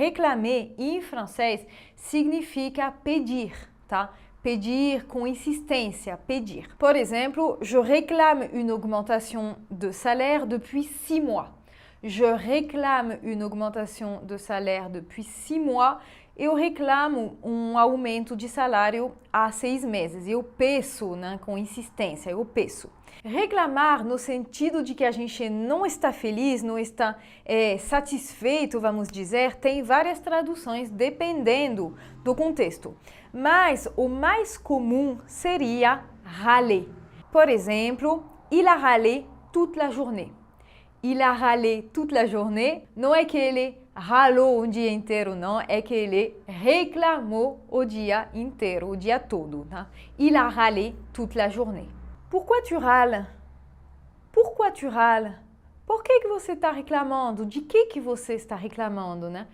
réclamer em francês significa pedir, tá? Pedir com insistência, pedir. Por exemplo, je réclame une augmentation de salaire depuis 6 mois. Je réclame une augmentation de salaire depuis 6 mois. Eu reclamo um aumento de salário há 6 meses. Eu peço, né, com insistência, eu peço. Reclamar no sentido de que a gente não está feliz, não está satisfeito, vamos dizer, tem várias traduções dependendo do contexto. Mas o mais comum seria râler. Por exemplo, il a râlé toute la journée. Il a râlé toute la journée não é que ele ralou o dia inteiro, não, é que ele reclamou o dia inteiro, o dia todo. Tá? Il a râlé toute la journée. Pourquoi tu râles? Pourquoi tu râles? Por que você está reclamando? De que você está reclamando, né?